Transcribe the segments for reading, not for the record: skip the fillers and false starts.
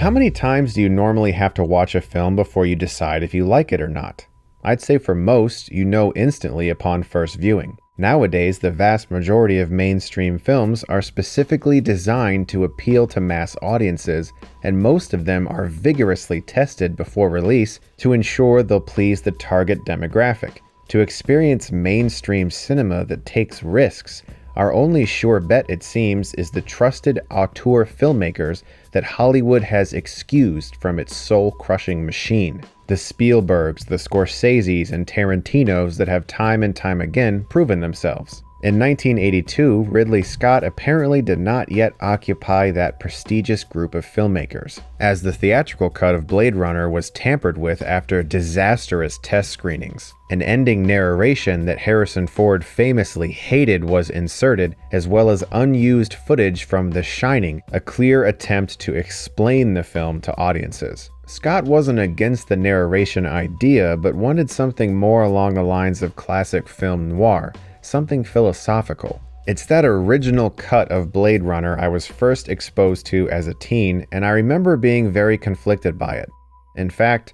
How many times do you normally have to watch a film before you decide if you like it or not? I'd say for most, you know instantly upon first viewing. Nowadays, the vast majority of mainstream films are specifically designed to appeal to mass audiences, and most of them are vigorously tested before release to ensure they'll please the target demographic. To experience mainstream cinema that takes risks, our only sure bet, it seems, is the trusted auteur filmmakers that Hollywood has excused from its soul-crushing machine. The Spielbergs, the Scorseses, and Tarantinos that have time and time again proven themselves. In 1982, Ridley Scott apparently did not yet occupy that prestigious group of filmmakers, as the theatrical cut of Blade Runner was tampered with after disastrous test screenings. An ending narration that Harrison Ford famously hated was inserted, as well as unused footage from The Shining, a clear attempt to explain the film to audiences. Scott wasn't against the narration idea, but wanted something more along the lines of classic film noir, something philosophical. It's that original cut of Blade Runner I was first exposed to as a teen, and I remember being very conflicted by it. In fact,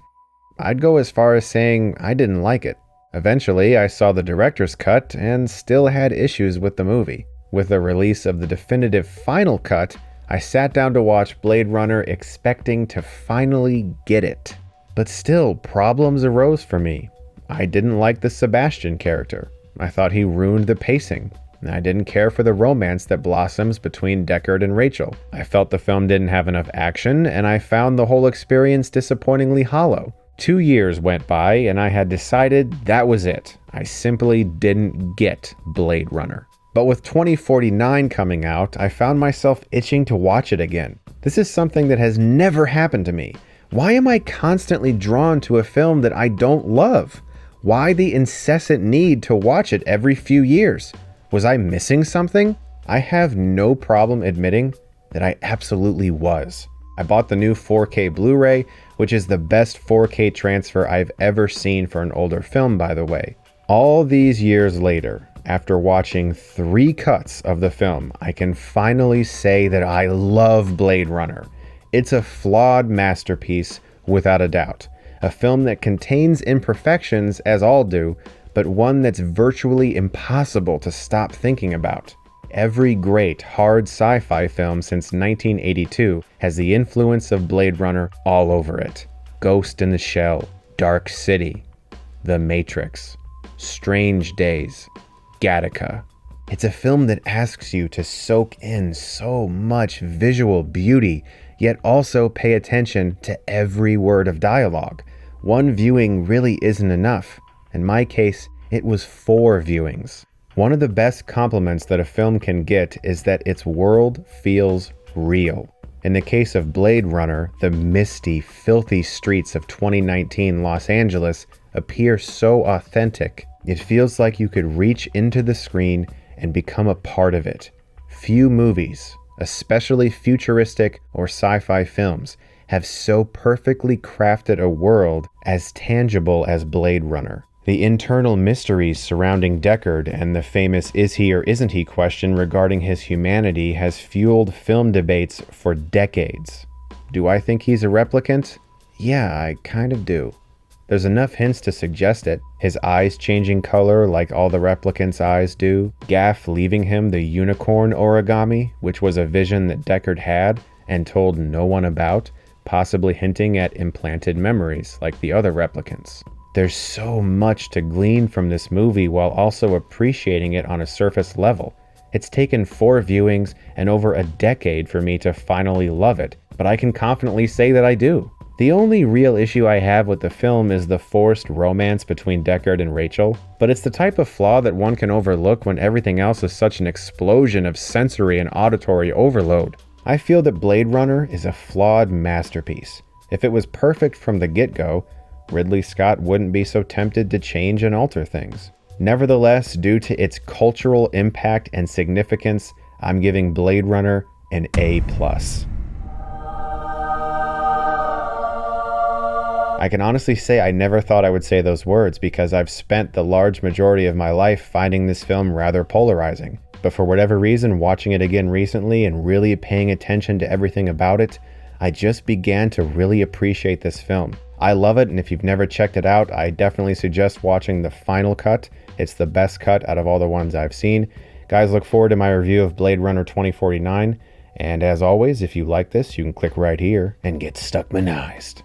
I'd go as far as saying I didn't like it. Eventually, I saw the director's cut and still had issues with the movie. With the release of the definitive final cut, I sat down to watch Blade Runner expecting to finally get it. But still, problems arose for me. I didn't like the Sebastian character. I thought he ruined the pacing. I didn't care for the romance that blossoms between Deckard and Rachel. I felt the film didn't have enough action, and I found the whole experience disappointingly hollow. 2 years went by, and I had decided that was it. I simply didn't get Blade Runner. But with 2049 coming out, I found myself itching to watch it again. This is something that has never happened to me. Why am I constantly drawn to a film that I don't love? Why the incessant need to watch it every few years? Was I missing something? I have no problem admitting that I absolutely was. I bought the new 4K Blu-ray, which is the best 4K transfer I've ever seen for an older film, by the way. All these years later, after watching 3 cuts of the film, I can finally say that I love Blade Runner. It's a flawed masterpiece, without a doubt. A film that contains imperfections, as all do, but one that's virtually impossible to stop thinking about. Every great, hard sci-fi film since 1982 has the influence of Blade Runner all over it. Ghost in the Shell, Dark City, The Matrix, Strange Days, Gattaca. It's a film that asks you to soak in so much visual beauty, yet also pay attention to every word of dialogue. One viewing really isn't enough. In my case, it was 4 viewings. One of the best compliments that a film can get is that its world feels real. In the case of Blade Runner, the misty, filthy streets of 2019 Los Angeles appear so authentic. It feels like you could reach into the screen and become a part of it. Few movies, especially futuristic or sci-fi films, have so perfectly crafted a world as tangible as Blade Runner. The internal mysteries surrounding Deckard and the famous is he or isn't he question regarding his humanity has fueled film debates for decades. Do I think he's a replicant? Yeah, I kind of do. There's enough hints to suggest it. His eyes changing color like all the replicants' eyes do. Gaff leaving him the unicorn origami, which was a vision that Deckard had and told no one about, possibly hinting at implanted memories like the other replicants. There's so much to glean from this movie while also appreciating it on a surface level. It's taken 4 viewings and over a decade for me to finally love it, but I can confidently say that I do. The only real issue I have with the film is the forced romance between Deckard and Rachel, but it's the type of flaw that one can overlook when everything else is such an explosion of sensory and auditory overload. I feel that Blade Runner is a flawed masterpiece. If it was perfect from the get-go, Ridley Scott wouldn't be so tempted to change and alter things. Nevertheless, due to its cultural impact and significance, I'm giving Blade Runner an A+. I can honestly say I never thought I would say those words because I've spent the large majority of my life finding this film rather polarizing. But for whatever reason, watching it again recently and really paying attention to everything about it, I just began to really appreciate this film. I love it, and if you've never checked it out, I definitely suggest watching the final cut. It's the best cut out of all the ones I've seen. Guys, look forward to my review of Blade Runner 2049. And as always, if you like this, you can click right here and get Stuckmanized.